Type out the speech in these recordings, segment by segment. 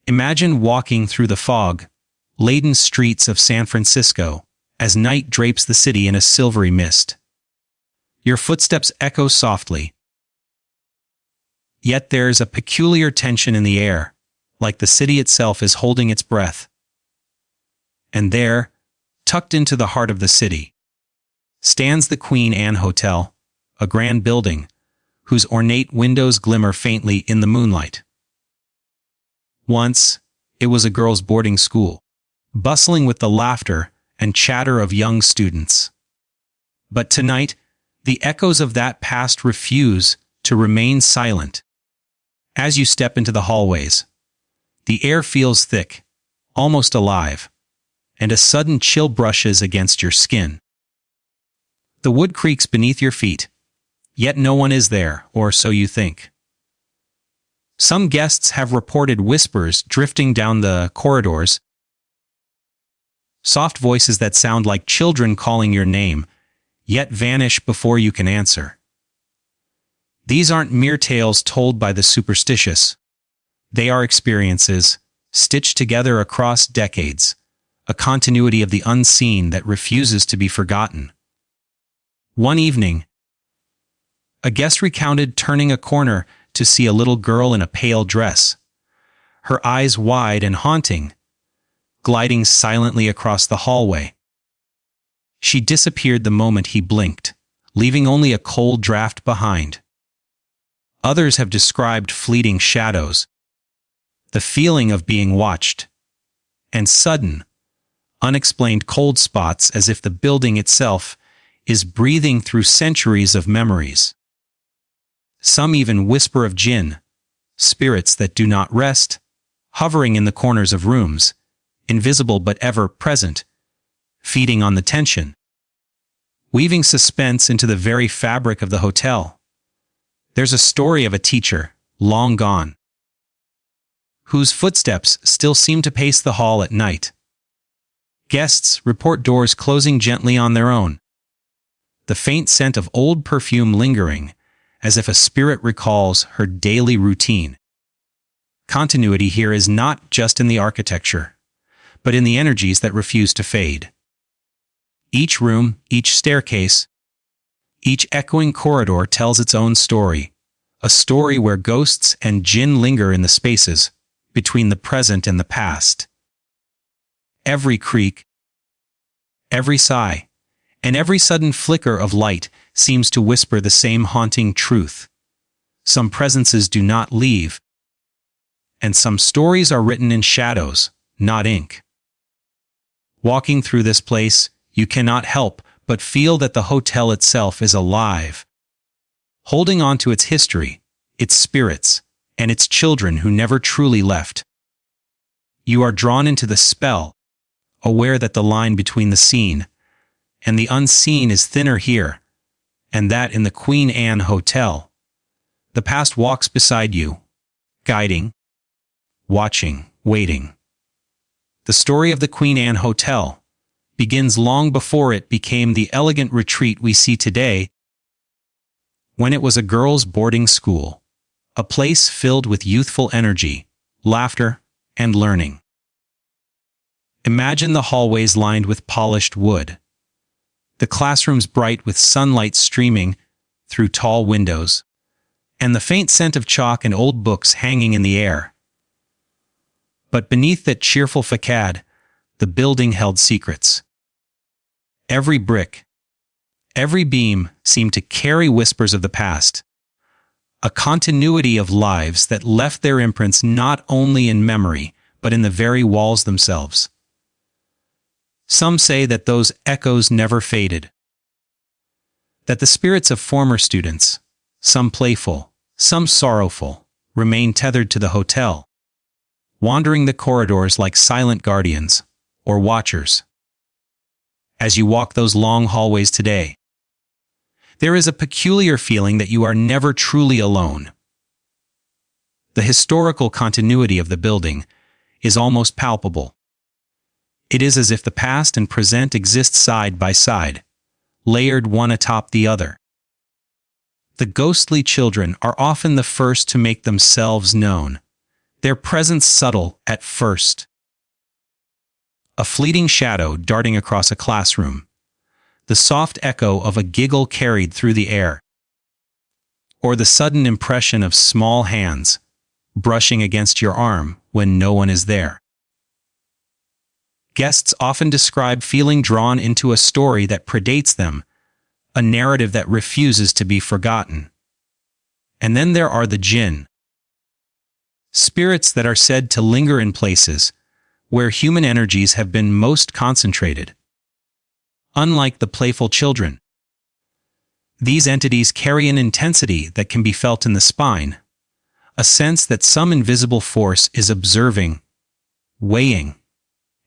Imagine walking through the fog-laden streets of San Francisco as night drapes the city in a silvery mist. Your footsteps echo softly, yet there's a peculiar tension in the air, like the city itself is holding its breath. And there, tucked into the heart of the city, stands the Queen Anne Hotel, a grand building whose ornate windows glimmer faintly in the moonlight. Once, it was a girls' boarding school, bustling with the laughter and chatter of young students. But tonight, the echoes of that past refuse to remain silent. As you step into the hallways, the air feels thick, almost alive, and a sudden chill brushes against your skin. The wood creaks beneath your feet, yet no one is there, or so you think. Some guests have reported whispers drifting down the corridors, soft voices that sound like children calling your name, yet vanish before you can answer. These aren't mere tales told by the superstitious. They are experiences, stitched together across decades, a continuity of the unseen that refuses to be forgotten. One evening, a guest recounted turning a corner to see a little girl in a pale dress, her eyes wide and haunting, gliding silently across the hallway. She disappeared the moment he blinked, leaving only a cold draft behind. Others have described fleeting shadows, the feeling of being watched, and sudden, unexplained cold spots as if the building itself is breathing through centuries of memories. Some even whisper of Jinn, spirits that do not rest, hovering in the corners of rooms, invisible but ever present, feeding on the tension, weaving suspense into the very fabric of the hotel. There's a story of a teacher, long gone, whose footsteps still seem to pace the hall at night. Guests report doors closing gently on their own, the faint scent of old perfume lingering, as if a spirit recalls her daily routine. Continuity here is not just in the architecture, but in the energies that refuse to fade. Each room, each staircase, each echoing corridor tells its own story, a story where ghosts and Jinn linger in the spaces between the present and the past. Every creak, every sigh, and every sudden flicker of light seems to whisper the same haunting truth. Some presences do not leave, and some stories are written in shadows, not ink. Walking through this place, you cannot help but feel that the hotel itself is alive, holding on to its history, its spirits, and its children who never truly left. You are drawn into the spell, aware that the line between the seen and the unseen is thinner here, and that in the Queen Anne Hotel, the past walks beside you, guiding, watching, waiting. The story of the Queen Anne Hotel begins long before it became the elegant retreat we see today, when it was a girls' boarding school, a place filled with youthful energy, laughter, and learning. Imagine the hallways lined with polished wood, the classrooms bright with sunlight streaming through tall windows, and the faint scent of chalk and old books hanging in the air. But beneath that cheerful facade, the building held secrets. Every brick, every beam seemed to carry whispers of the past, a continuity of lives that left their imprints not only in memory, but in the very walls themselves. Some say that those echoes never faded, that the spirits of former students, some playful, some sorrowful, remain tethered to the hotel, wandering the corridors like silent guardians or watchers. As you walk those long hallways today, there is a peculiar feeling that you are never truly alone. The historical continuity of the building is almost palpable. It is as if the past and present exist side by side, layered one atop the other. The ghostly children are often the first to make themselves known, their presence subtle at first. A fleeting shadow darting across a classroom, the soft echo of a giggle carried through the air, or the sudden impression of small hands brushing against your arm when no one is there. Guests often describe feeling drawn into a story that predates them, a narrative that refuses to be forgotten. And then there are the Jinn, spirits that are said to linger in places where human energies have been most concentrated. Unlike the playful children, these entities carry an intensity that can be felt in the spine, a sense that some invisible force is observing, weighing,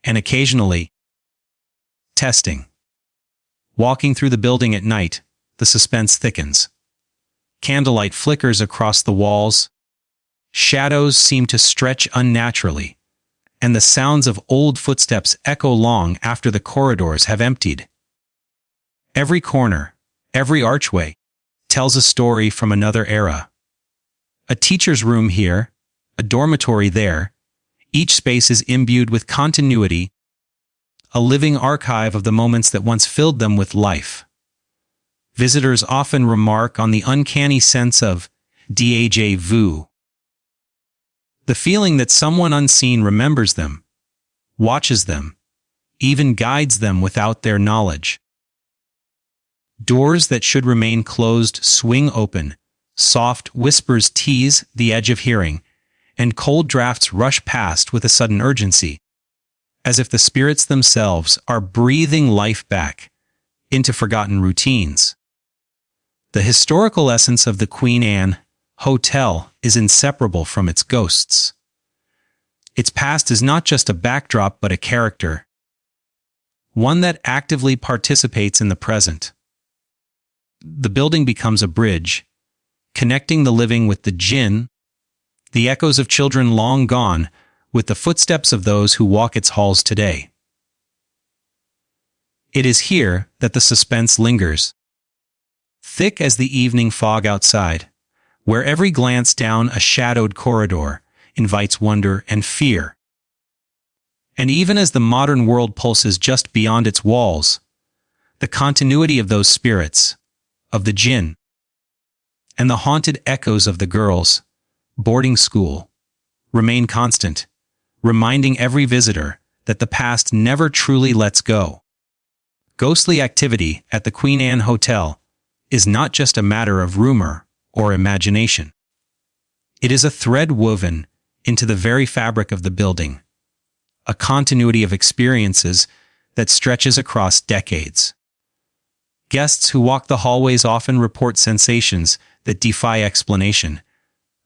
and occasionally testing. Walking through the building at night, the suspense thickens. Candlelight flickers across the walls, shadows seem to stretch unnaturally, and the sounds of old footsteps echo long after the corridors have emptied. Every corner, every archway, tells a story from another era. A teacher's room here, a dormitory there, each space is imbued with continuity, a living archive of the moments that once filled them with life. Visitors often remark on the uncanny sense of déjà vu, the feeling that someone unseen remembers them, watches them, even guides them without their knowledge. Doors that should remain closed swing open, soft whispers tease the edge of hearing, and cold drafts rush past with a sudden urgency, as if the spirits themselves are breathing life back into forgotten routines. The historical essence of the Queen Anne Hotel is inseparable from its ghosts. Its past is not just a backdrop but a character, one that actively participates in the present. The building becomes a bridge, connecting the living with the Jinn, the echoes of children long gone, with the footsteps of those who walk its halls today. It is here that the suspense lingers, thick as the evening fog outside, where every glance down a shadowed corridor invites wonder and fear. And even as the modern world pulses just beyond its walls, the continuity of those spirits, of the Jinn, and the haunted echoes of the girls' boarding school remain constant, reminding every visitor that the past never truly lets go. Ghostly activity at the Queen Anne Hotel is not just a matter of rumor or imagination. It is a thread woven into the very fabric of the building, a continuity of experiences that stretches across decades. Guests who walk the hallways often report sensations that defy explanation,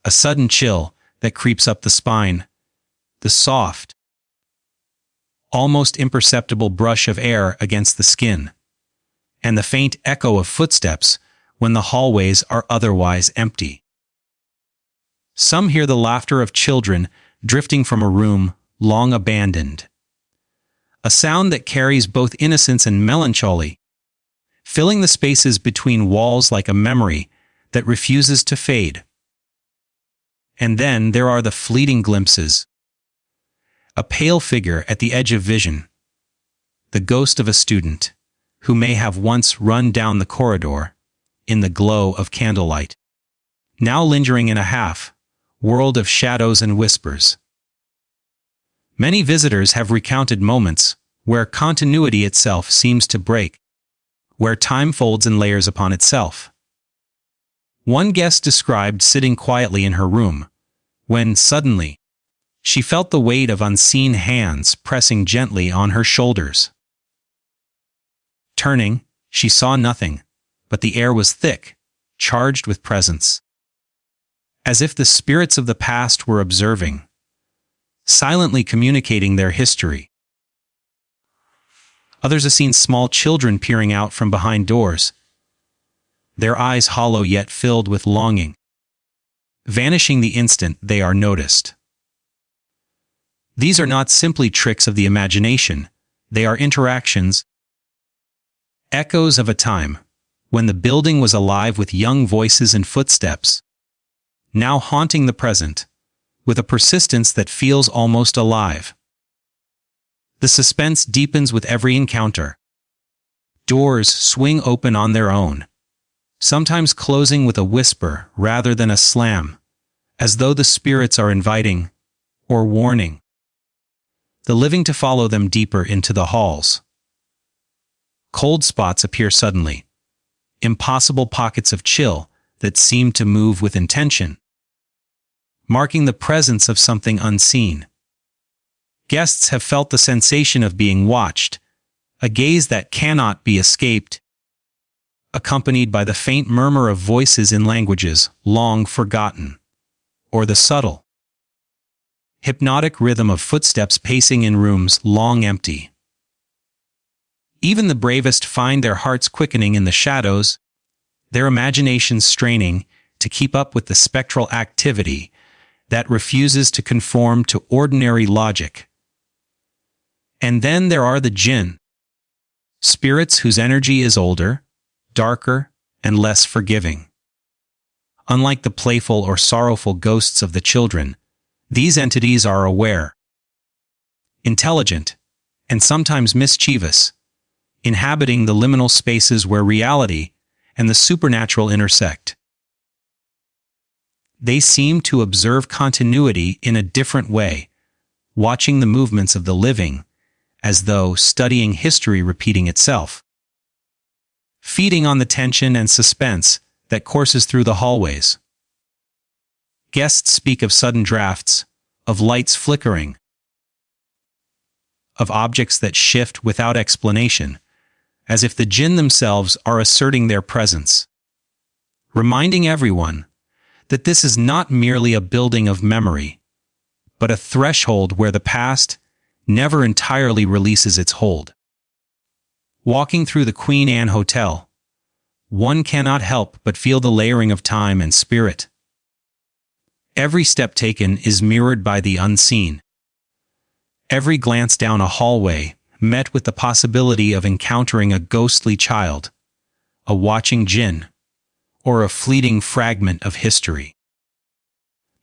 a sudden chill that creeps up the spine, the soft, almost imperceptible brush of air against the skin, and the faint echo of footsteps when the hallways are otherwise empty. Some hear the laughter of children drifting from a room long abandoned, a sound that carries both innocence and melancholy, filling the spaces between walls like a memory that refuses to fade. And then there are the fleeting glimpses. A pale figure at the edge of vision, the ghost of a student who may have once run down the corridor in the glow of candlelight, now lingering in a half-world of shadows and whispers. Many visitors have recounted moments where continuity itself seems to break, where time folds in layers upon itself. One guest described sitting quietly in her room, when suddenly, she felt the weight of unseen hands pressing gently on her shoulders. Turning, she saw nothing, but the air was thick, charged with presence. As if the spirits of the past were observing, silently communicating their history. Others have seen small children peering out from behind doors, their eyes hollow yet filled with longing, vanishing the instant they are noticed. These are not simply tricks of the imagination, they are interactions, echoes of a time when the building was alive with young voices and footsteps, now haunting the present, with a persistence that feels almost alive. The suspense deepens with every encounter. Doors swing open on their own, sometimes closing with a whisper rather than a slam, as though the spirits are inviting or warning the living to follow them deeper into the halls. Cold spots appear suddenly, impossible pockets of chill that seem to move with intention, marking the presence of something unseen. Guests have felt the sensation of being watched, a gaze that cannot be escaped, accompanied by the faint murmur of voices in languages long forgotten, or the subtle, hypnotic rhythm of footsteps pacing in rooms long empty. Even the bravest find their hearts quickening in the shadows, their imaginations straining to keep up with the spectral activity that refuses to conform to ordinary logic. And then there are the Jinn, spirits whose energy is older, darker, and less forgiving. Unlike the playful or sorrowful ghosts of the children, these entities are aware, intelligent, and sometimes mischievous, inhabiting the liminal spaces where reality and the supernatural intersect. They seem to observe continuity in a different way, watching the movements of the living, as though studying history repeating itself, feeding on the tension and suspense that courses through the hallways. Guests speak of sudden drafts, of lights flickering, of objects that shift without explanation, as if the Jinn themselves are asserting their presence, reminding everyone that this is not merely a building of memory, but a threshold where the past never entirely releases its hold. Walking through the Queen Anne Hotel, one cannot help but feel the layering of time and spirit. Every step taken is mirrored by the unseen. Every glance down a hallway met with the possibility of encountering a ghostly child, a watching Jinn, or a fleeting fragment of history.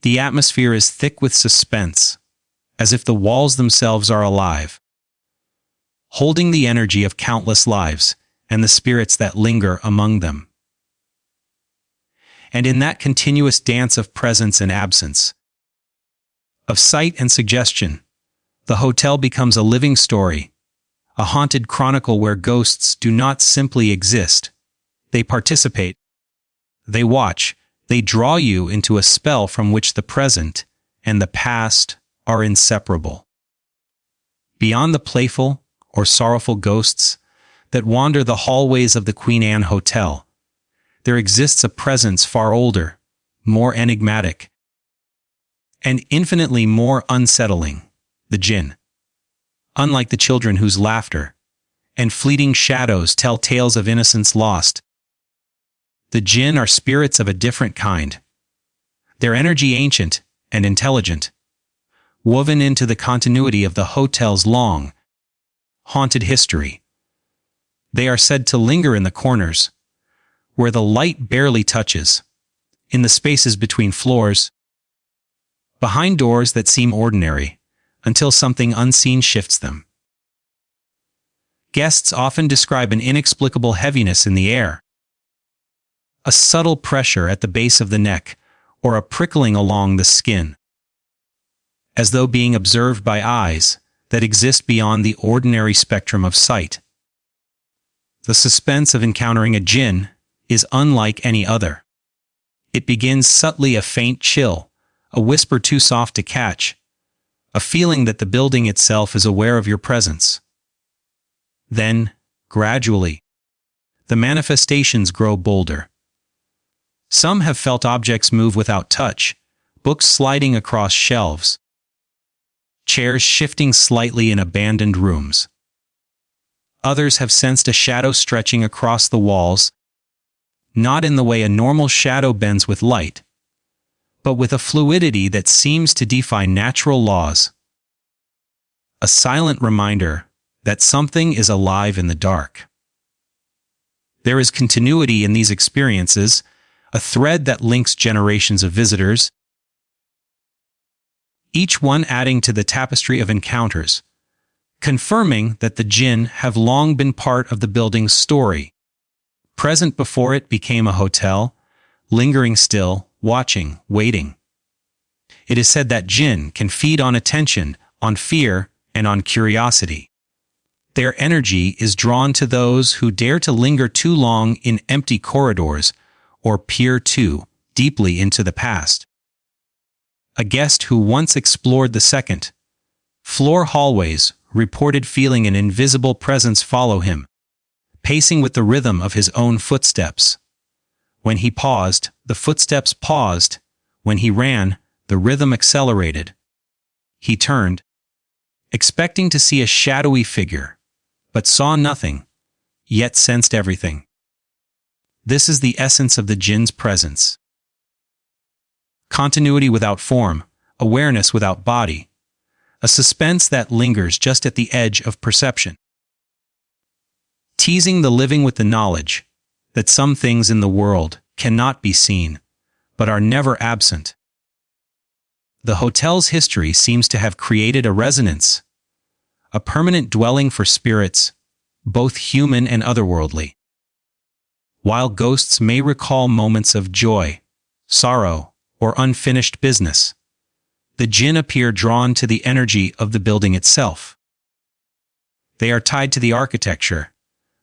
The atmosphere is thick with suspense, as if the walls themselves are alive, holding the energy of countless lives and the spirits that linger among them. And in that continuous dance of presence and absence, of sight and suggestion, the hotel becomes a living story, a haunted chronicle where ghosts do not simply exist. They participate. They watch. They draw you into a spell from which the present and the past are inseparable. Beyond the playful or sorrowful ghosts that wander the hallways of the Queen Anne Hotel, there exists a presence far older, more enigmatic, and infinitely more unsettling, the Jinn. Unlike the children whose laughter and fleeting shadows tell tales of innocence lost, the Jinn are spirits of a different kind. Their energy ancient and intelligent, woven into the continuity of the hotel's long, haunted history. They are said to linger in the corners, where the light barely touches, in the spaces between floors, behind doors that seem ordinary, until something unseen shifts them. Guests often describe an inexplicable heaviness in the air, a subtle pressure at the base of the neck, or a prickling along the skin, as though being observed by eyes that exist beyond the ordinary spectrum of sight. The suspense of encountering a Jinn is unlike any other. It begins subtly, a faint chill, a whisper too soft to catch, a feeling that the building itself is aware of your presence. Then, gradually, the manifestations grow bolder. Some have felt objects move without touch, books sliding across shelves, chairs shifting slightly in abandoned rooms. Others have sensed a shadow stretching across the walls, not in the way a normal shadow bends with light, but with a fluidity that seems to defy natural laws. A silent reminder that something is alive in the dark. There is continuity in these experiences, a thread that links generations of visitors, each one adding to the tapestry of encounters, confirming that the Jinn have long been part of the building's story. Present before it became a hotel, lingering still, watching, waiting. It is said that Jinn can feed on attention, on fear, and on curiosity. Their energy is drawn to those who dare to linger too long in empty corridors or peer too deeply into the past. A guest who once explored the second-floor hallways reported feeling an invisible presence follow him, pacing with the rhythm of his own footsteps. When he paused, the footsteps paused. When he ran, the rhythm accelerated. He turned, expecting to see a shadowy figure, but saw nothing, yet sensed everything. This is the essence of the Jinn's presence. Continuity without form, awareness without body, a suspense that lingers just at the edge of perception. Teasing the living with the knowledge that some things in the world cannot be seen, but are never absent. The hotel's history seems to have created a resonance, a permanent dwelling for spirits, both human and otherworldly. While ghosts may recall moments of joy, sorrow, or unfinished business, the Jinn appear drawn to the energy of the building itself. They are tied to the architecture,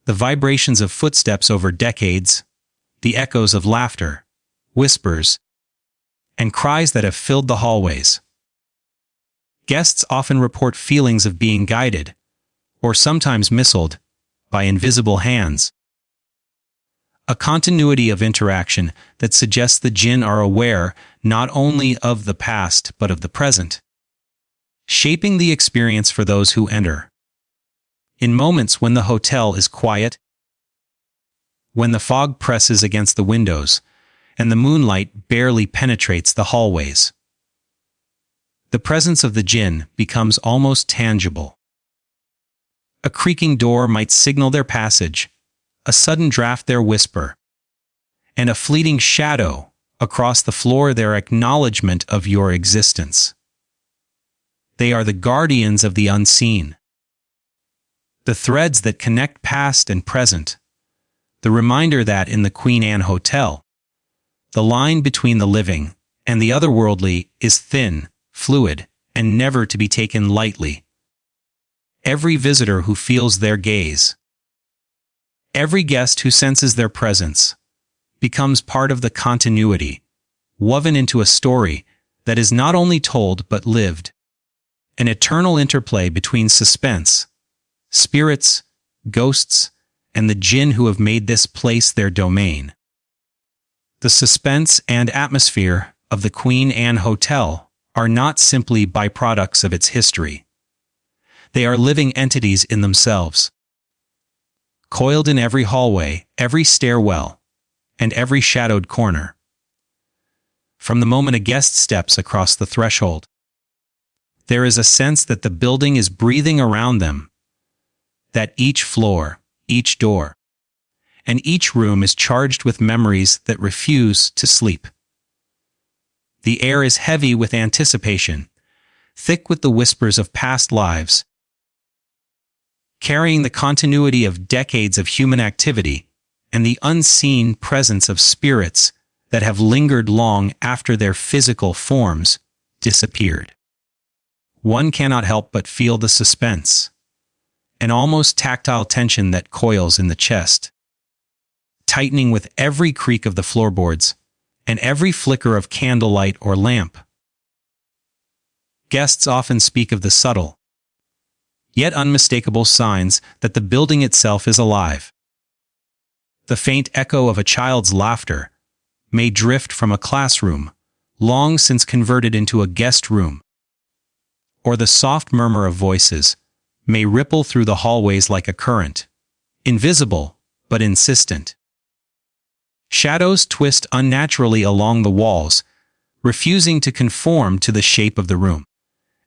the vibrations of footsteps over decades, the echoes of laughter, whispers, and cries that have filled the hallways. Guests often report feelings of being guided, or sometimes missiled, by invisible hands. A continuity of interaction that suggests the Jinn are aware not only of the past but of the present, shaping the experience for those who enter. In moments when the hotel is quiet, when the fog presses against the windows, and the moonlight barely penetrates the hallways, the presence of the Jinn becomes almost tangible. A creaking door might signal their passage, a sudden draft their whisper, and a fleeting shadow across the floor their acknowledgement of your existence. They are the guardians of the unseen, the threads that connect past and present, the reminder that in the Queen Anne Hotel, the line between the living and the otherworldly is thin, fluid, and never to be taken lightly. Every visitor who feels their gaze, every guest who senses their presence, becomes part of the continuity, woven into a story that is not only told but lived, an eternal interplay between suspense, spirits, ghosts, and the Jinn who have made this place their domain. The suspense and atmosphere of the Queen Anne Hotel are not simply byproducts of its history. They are living entities in themselves, coiled in every hallway, every stairwell, and every shadowed corner. From the moment a guest steps across the threshold, there is a sense that the building is breathing around them, that each floor, each door, and each room is charged with memories that refuse to sleep. The air is heavy with anticipation, thick with the whispers of past lives, carrying the continuity of decades of human activity and the unseen presence of spirits that have lingered long after their physical forms disappeared. One cannot help but feel the suspense, an almost tactile tension that coils in the chest, tightening with every creak of the floorboards and every flicker of candlelight or lamp. Guests often speak of the subtle, yet unmistakable signs that the building itself is alive. The faint echo of a child's laughter may drift from a classroom, long since converted into a guest room, or the soft murmur of voices may ripple through the hallways like a current, invisible but insistent. Shadows twist unnaturally along the walls, refusing to conform to the shape of the room,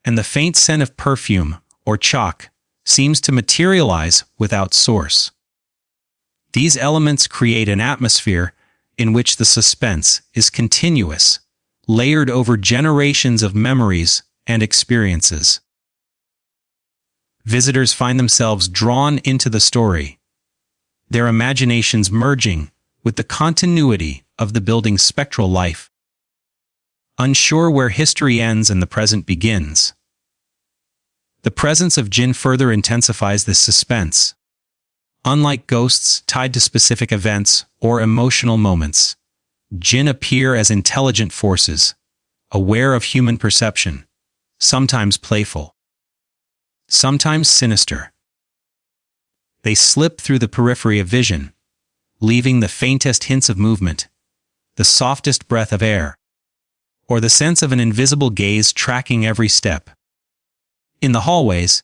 and the faint scent of perfume or chalk seems to materialize without source. These elements create an atmosphere in which the suspense is continuous, layered over generations of memories and experiences. Visitors find themselves drawn into the story, their imaginations merging with the continuity of the building's spectral life. Unsure where history ends and the present begins, the presence of Jinn further intensifies this suspense. Unlike ghosts tied to specific events or emotional moments, Jinn appear as intelligent forces, aware of human perception, sometimes playful, sometimes sinister. They slip through the periphery of vision, leaving the faintest hints of movement, the softest breath of air, or the sense of an invisible gaze tracking every step. In the hallways,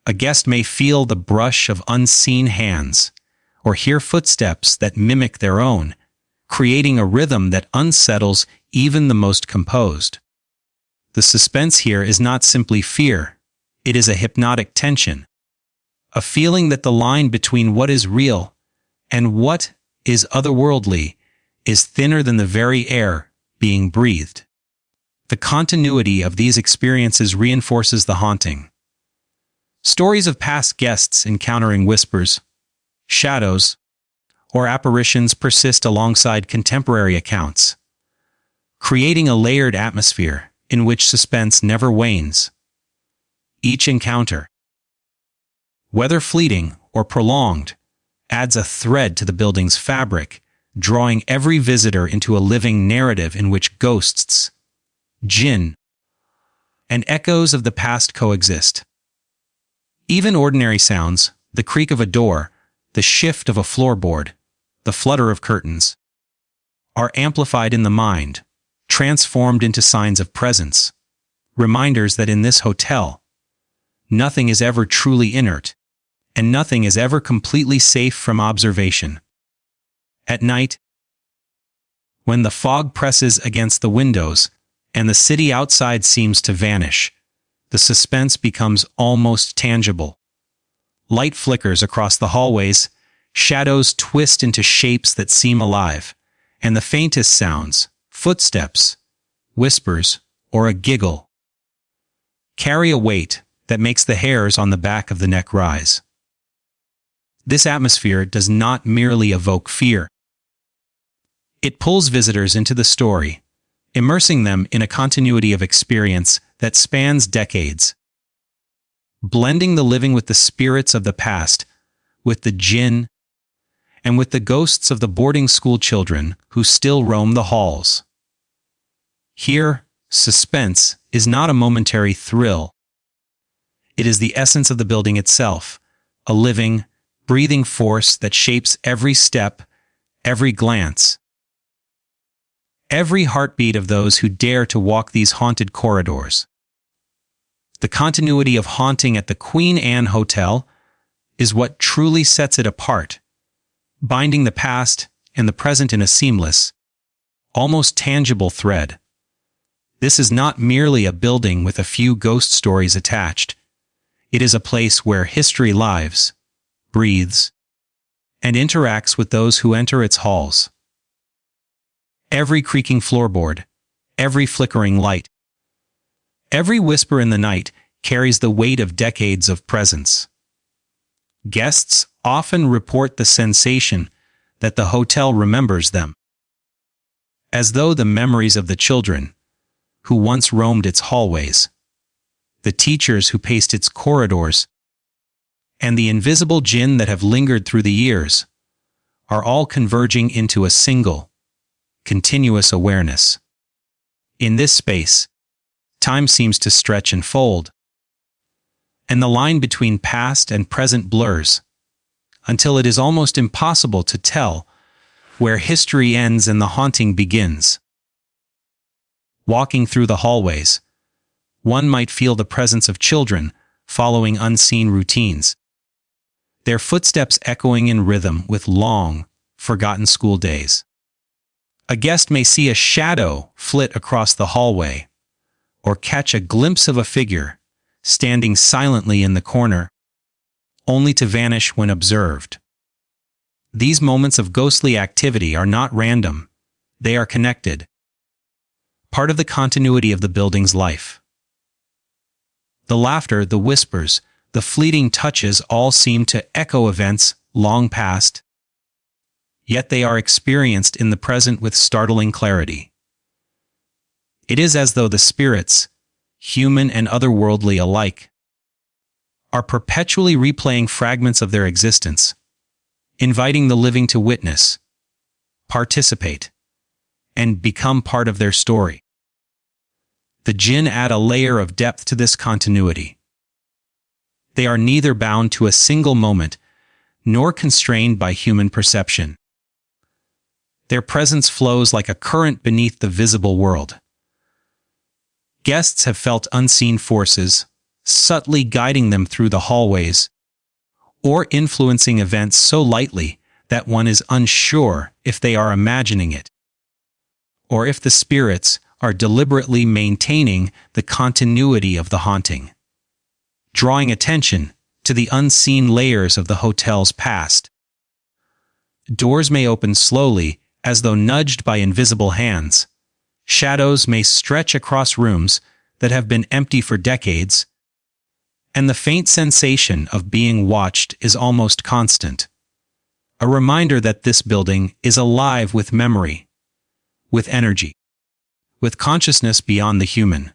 a guest may feel the brush of unseen hands or hear footsteps that mimic their own, creating a rhythm that unsettles even the most composed. The suspense here is not simply fear, it is a hypnotic tension, a feeling that the line between what is real and what is otherworldly is thinner than the very air being breathed. The continuity of these experiences reinforces the haunting. Stories of past guests encountering whispers, shadows, or apparitions persist alongside contemporary accounts, creating a layered atmosphere in which suspense never wanes. Each encounter, whether fleeting or prolonged, adds a thread to the building's fabric, drawing every visitor into a living narrative in which ghosts, Jinn, and echoes of the past coexist. Even ordinary sounds, the creak of a door, the shift of a floorboard, the flutter of curtains, are amplified in the mind, transformed into signs of presence, reminders that in this hotel, nothing is ever truly inert, and nothing is ever completely safe from observation. At night, when the fog presses against the windows and the city outside seems to vanish, the suspense becomes almost tangible. Light flickers across the hallways, shadows twist into shapes that seem alive, and the faintest sounds, footsteps, whispers, or a giggle, carry a weight that makes the hairs on the back of the neck rise. This atmosphere does not merely evoke fear. It pulls visitors into the story, immersing them in a continuity of experience that spans decades. Blending the living with the spirits of the past, with the Jinn, and with the ghosts of the boarding school children who still roam the halls. Here, suspense is not a momentary thrill. It is the essence of the building itself, a living, breathing force that shapes every step, every glance, every heartbeat of those who dare to walk these haunted corridors. The continuity of haunting at the Queen Anne Hotel is what truly sets it apart, binding the past and the present in a seamless, almost tangible thread. This is not merely a building with a few ghost stories attached. It is a place where history lives, breathes, and interacts with those who enter its halls. Every creaking floorboard, every flickering light, every whisper in the night carries the weight of decades of presence. Guests often report the sensation that the hotel remembers them, as though the memories of the children who once roamed its hallways, the teachers who paced its corridors, and the invisible Jinn that have lingered through the years, are all converging into a single, continuous awareness. In this space, time seems to stretch and fold, and the line between past and present blurs, until it is almost impossible to tell where history ends and the haunting begins. Walking through the hallways, one might feel the presence of children following unseen routines, their footsteps echoing in rhythm with long, forgotten school days. A guest may see a shadow flit across the hallway, or catch a glimpse of a figure standing silently in the corner, only to vanish when observed. These moments of ghostly activity are not random, they are connected, part of the continuity of the building's life. The laughter, the whispers, the fleeting touches all seem to echo events long past, yet they are experienced in the present with startling clarity. It is as though the spirits, human and otherworldly alike, are perpetually replaying fragments of their existence, inviting the living to witness, participate, and become part of their story. The Jinn add a layer of depth to this continuity. They are neither bound to a single moment, nor constrained by human perception. Their presence flows like a current beneath the visible world. Guests have felt unseen forces, subtly guiding them through the hallways, or influencing events so lightly that one is unsure if they are imagining it, or if the spirits are deliberately maintaining the continuity of the haunting, drawing attention to the unseen layers of the hotel's past. Doors may open slowly, as though nudged by invisible hands. Shadows may stretch across rooms that have been empty for decades, and the faint sensation of being watched is almost constant. A reminder that this building is alive with memory, with energy, with consciousness beyond the human.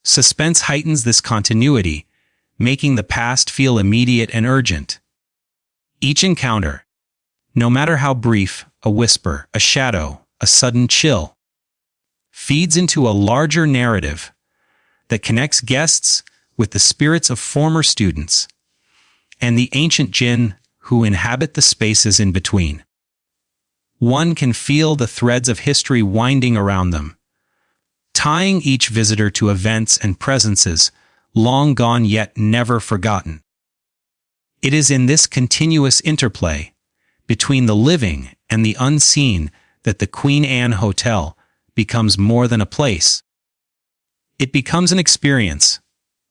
Suspense heightens this continuity, making the past feel immediate and urgent. Each encounter, no matter how brief, a whisper, a shadow, a sudden chill, feeds into a larger narrative that connects guests with the spirits of former students and the ancient Jinn who inhabit the spaces in between. One can feel the threads of history winding around them, tying each visitor to events and presences long gone yet never forgotten. It is in this continuous interplay between the living and the unseen that the Queen Anne Hotel becomes more than a place. It becomes an experience,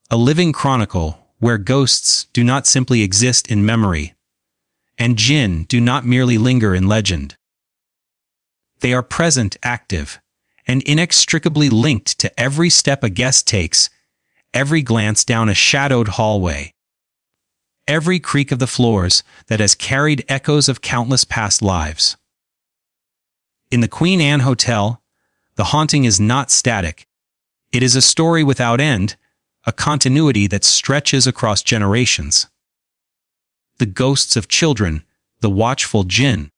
a living chronicle where ghosts do not simply exist in memory, and Jinn do not merely linger in legend. They are present, active, and inextricably linked to every step a guest takes, every glance down a shadowed hallway, every creak of the floors that has carried echoes of countless past lives. In the Queen Anne Hotel, the haunting is not static. It is a story without end, a continuity that stretches across generations. The ghosts of children, the watchful Jinn,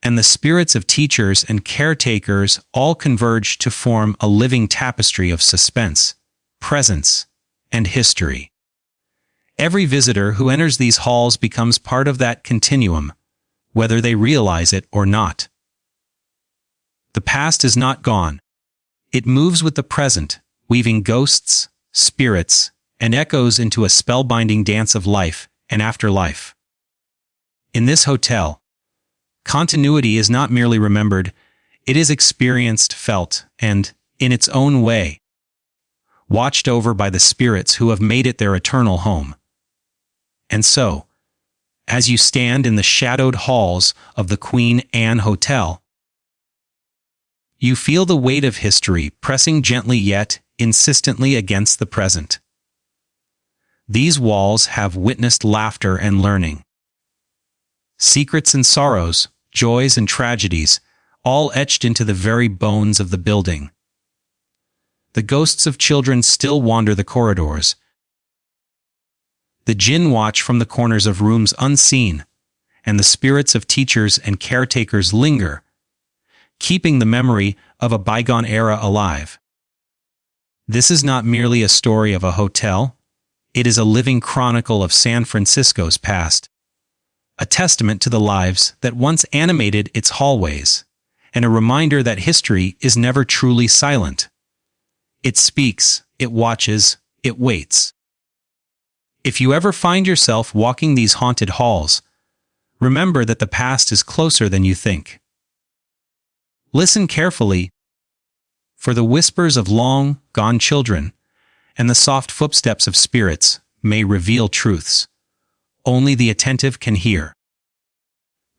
and the spirits of teachers and caretakers all converge to form a living tapestry of suspense, presence, and history. Every visitor who enters these halls becomes part of that continuum, whether they realize it or not. The past is not gone. It moves with the present, weaving ghosts, spirits, and echoes into a spellbinding dance of life and afterlife. In this hotel, continuity is not merely remembered, it is experienced, felt, and, in its own way, watched over by the spirits who have made it their eternal home. And so, as you stand in the shadowed halls of the Queen Anne Hotel, you feel the weight of history pressing gently yet insistently against the present. These walls have witnessed laughter and learning, secrets and sorrows, joys and tragedies, all etched into the very bones of the building. The ghosts of children still wander the corridors. The Jinn watch from the corners of rooms unseen, and the spirits of teachers and caretakers linger, keeping the memory of a bygone era alive. This is not merely a story of a hotel, it is a living chronicle of San Francisco's past, a testament to the lives that once animated its hallways, and a reminder that history is never truly silent. It speaks, it watches, it waits. If you ever find yourself walking these haunted halls, remember that the past is closer than you think. Listen carefully for the whispers of long-gone children, and the soft footsteps of spirits may reveal truths only the attentive can hear.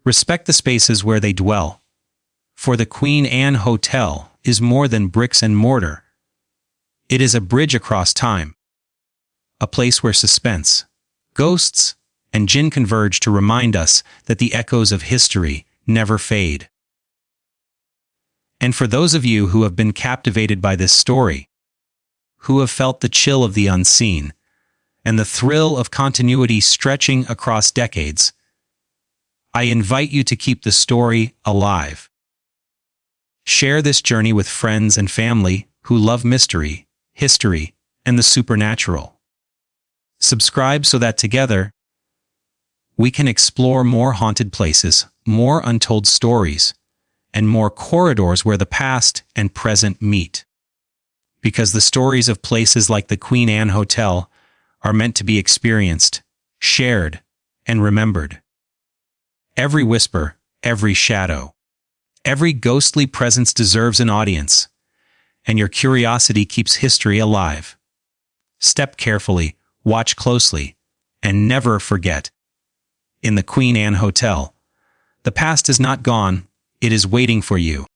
Respect the spaces where they dwell, for the Queen Anne Hotel is more than bricks and mortar. It is a bridge across time, a place where suspense, ghosts, and Jinn converge to remind us that the echoes of history never fade. And for those of you who have been captivated by this story, who have felt the chill of the unseen, and the thrill of continuity stretching across decades, I invite you to keep the story alive. Share this journey with friends and family who love mystery, history, and the supernatural. Subscribe so that together, we can explore more haunted places, more untold stories, and more corridors where the past and present meet. Because the stories of places like the Queen Anne Hotel are meant to be experienced, shared, and remembered. Every whisper, every shadow, every ghostly presence deserves an audience, and your curiosity keeps history alive. Step carefully, watch closely, and never forget. In the Queen Anne Hotel, the past is not gone, it is waiting for you.